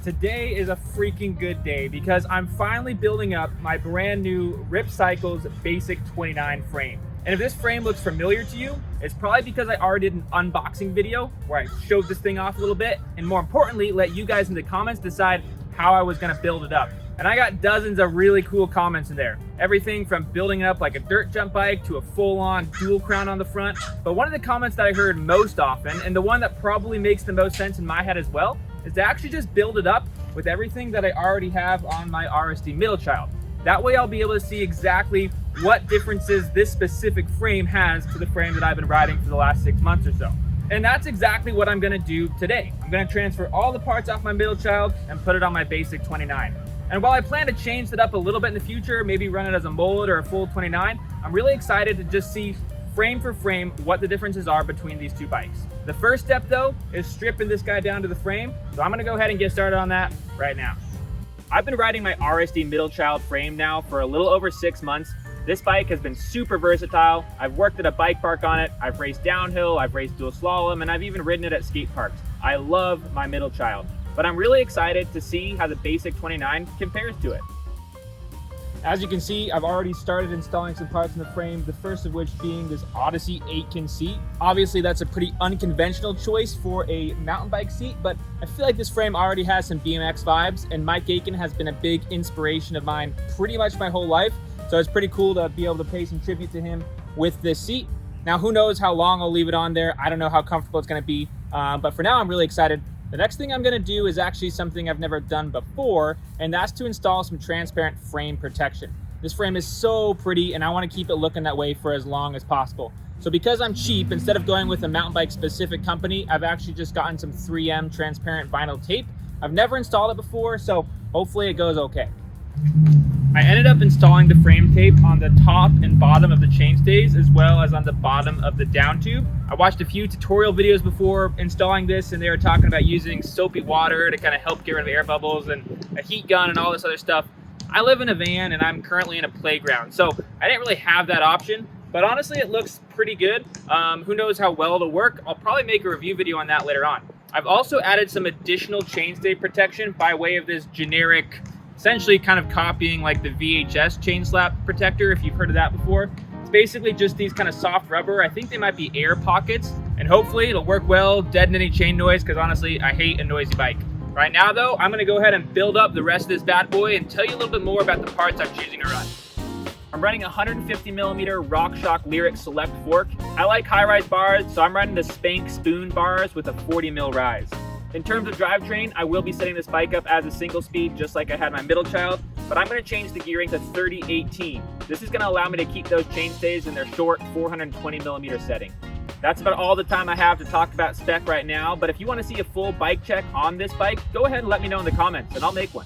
Today is a freaking good day because I'm finally building up my brand new Rip Cycles Basic 29 frame. And if this frame looks familiar to you, it's probably because I already did an unboxing video where I showed this thing off a little bit, and more importantly, let you guys in the comments decide how I was gonna build it up. And I got dozens of really cool comments in there. Everything from building it up like a dirt jump bike to a full-on dual crown on the front. But one of the comments that I heard most often, and the one that probably makes the most sense in my head as well, is to actually just build it up with everything that I already have on my RSD Middlechild. That way I'll be able to see exactly what differences this specific frame has to the frame that I've been riding for the last 6 months or so. And that's exactly what I'm gonna do today. I'm gonna transfer all the parts off my Middlechild and put it on my Basic 29. And while I plan to change it up a little bit in the future, maybe run it as a mullet or a full 29, I'm really excited to just see frame for frame what the differences are between these two bikes. The first step though is stripping this guy down to the frame. So I'm gonna go ahead and get started on that right now. I've been riding my RSD Middlechild frame now for a little over 6 months. This bike has been super versatile. I've worked at a bike park on it. I've raced downhill, I've raced dual slalom, and I've even ridden it at skate parks. I love my Middlechild, but I'm really excited to see how the Basic 29 compares to it. As you can see, I've already started installing some parts in the frame, the first of which being this Odyssey 8-kin seat. Obviously, that's a pretty unconventional choice for a mountain bike seat, but I feel like this frame already has some BMX vibes, and Mike Aiken has been a big inspiration of mine pretty much my whole life, so it's pretty cool to be able to pay some tribute to him with this seat. Now, who knows how long I'll leave it on there. I don't know how comfortable it's gonna be, but for now, I'm really excited. The next thing I'm gonna do is actually something I've never done before, and that's to install some transparent frame protection. This frame is so pretty, and I wanna keep it looking that way for as long as possible. So because I'm cheap, instead of going with a mountain bike specific company, I've actually just gotten some 3M transparent vinyl tape. I've never installed it before, so hopefully it goes okay. I ended up installing the frame tape on the top and bottom of the chainstays, as well as on the bottom of the down tube. I watched a few tutorial videos before installing this, and they were talking about using soapy water to kind of help get rid of air bubbles and a heat gun and all this other stuff. I live in a van and I'm currently in a playground, so I didn't really have that option, but honestly it looks pretty good. Who knows how well it'll work. I'll probably make a review video on that later on. I've also added some additional chainstay protection by way of this generic, essentially kind of copying like the VHS chain slap protector, if you've heard of that before. It's basically just these kind of soft rubber. I think they might be air pockets, and hopefully it'll work well, deaden any chain noise, because honestly, I hate a noisy bike. Right now though, I'm gonna go ahead and build up the rest of this bad boy and tell you a little bit more about the parts I'm choosing to run. I'm running 150mm RockShox Lyric Select fork. I like high-rise bars, so I'm running the Spank Spoon bars with a 40mm rise. In terms of drivetrain, I will be setting this bike up as a single speed, just like I had my Middlechild, but I'm gonna change the gearing to 30/18. This is gonna allow me to keep those chainstays in their short 420mm setting. That's about all the time I have to talk about spec right now, but if you wanna see a full bike check on this bike, go ahead and let me know in the comments, and I'll make one.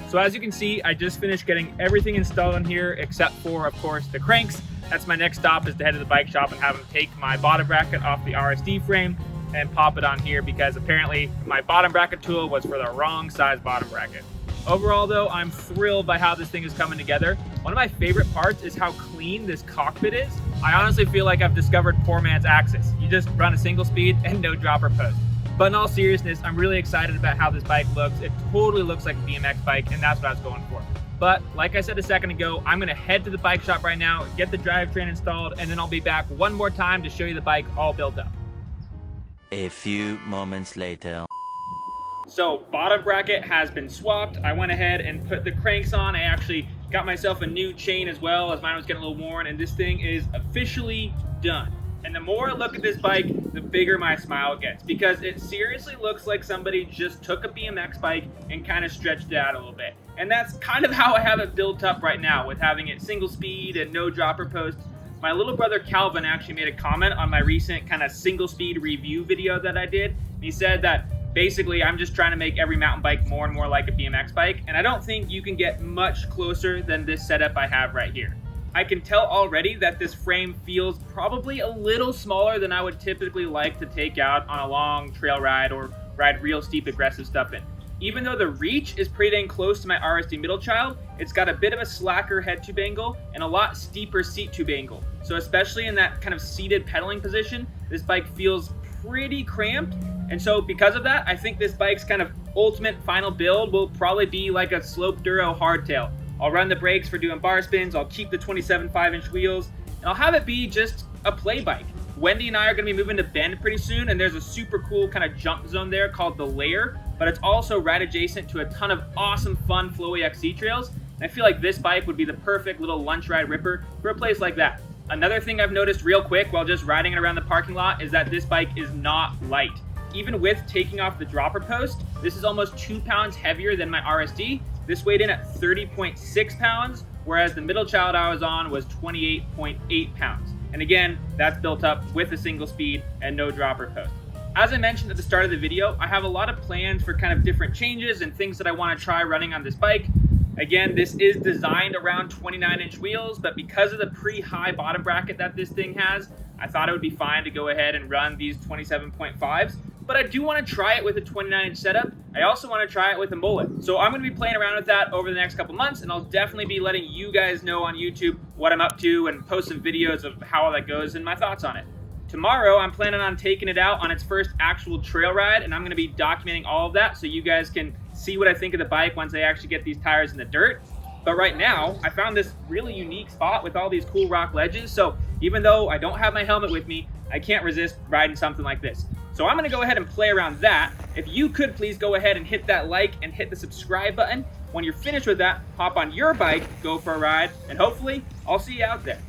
So as you can see, I just finished getting everything installed in here, except for, of course, the cranks. That's my next stop, is to head to the bike shop and have them take my bottom bracket off the RSD frame and pop it on here, because apparently my bottom bracket tool was for the wrong size bottom bracket. Overall though, I'm thrilled by how this thing is coming together. One of my favorite parts is how clean this cockpit is. I honestly feel like I've discovered poor man's Axis. You just run a single speed and no dropper post. But in all seriousness, I'm really excited about how this bike looks. It totally looks like a BMX bike, and that's what I was going for. But like I said a second ago, I'm gonna head to the bike shop right now, get the drivetrain installed, and then I'll be back one more time to show you the bike all built up. A few moments later. So bottom bracket has been swapped. I went ahead and put the cranks on. I actually got myself a new chain as well, as mine was getting a little worn, and this thing is officially done. And the more I look at this bike, the bigger my smile gets, because it seriously looks like somebody just took a BMX bike and kind of stretched it out a little bit. And that's kind of how I have it built up right now, with having it single speed and no dropper posts. My little brother Calvin actually made a comment on my recent kind of single speed review video that I did. And he said that basically I'm just trying to make every mountain bike more and more like a BMX bike. And I don't think you can get much closer than this setup I have right here. I can tell already that this frame feels probably a little smaller than I would typically like to take out on a long trail ride or ride real steep aggressive stuff in. Even though the reach is pretty dang close to my RSD Middlechild, it's got a bit of a slacker head tube angle and a lot steeper seat tube angle. So especially in that kind of seated pedaling position, this bike feels pretty cramped And so because of that, I think this bike's kind of ultimate final build will probably be like a slope duro hardtail. I'll run the brakes for doing bar spins, I'll keep the 27 5-inch wheels, and I'll have it be just a play bike. Wendy and I are going to be moving to Bend pretty soon, and there's a super cool kind of jump zone there called the Lair, but it's also right adjacent to a ton of awesome fun flowy XC trails, and I feel like this bike would be the perfect little lunch ride ripper for a place like that. Another thing I've noticed real quick while just riding it around the parking lot is that this bike is not light. Even with taking off the dropper post, this is almost 2 pounds heavier than my RSD. This weighed in at 30.6 pounds, whereas the Middlechild I was on was 28.8 pounds. And again, that's built up with a single speed and no dropper post. As I mentioned at the start of the video, I have a lot of plans for kind of different changes and things that I want to try running on this bike. Again, this is designed around 29-inch wheels, but because of the pretty-high bottom bracket that this thing has, I thought it would be fine to go ahead and run these 27.5s. But I do want to try it with a 29-inch setup. I also want to try it with a mullet. So I'm going to be playing around with that over the next couple months, and I'll definitely be letting you guys know on YouTube what I'm up to and post some videos of how all that goes and my thoughts on it. Tomorrow, I'm planning on taking it out on its first actual trail ride, and I'm going to be documenting all of that so you guys can see what I think of the bike once I actually get these tires in the dirt. But right now, I found this really unique spot with all these cool rock ledges, so even though I don't have my helmet with me, I can't resist riding something like this. So I'm going to go ahead and play around that. If you could please go ahead and hit that like and hit the subscribe button. When you're finished with that, hop on your bike, go for a ride, and hopefully I'll see you out there.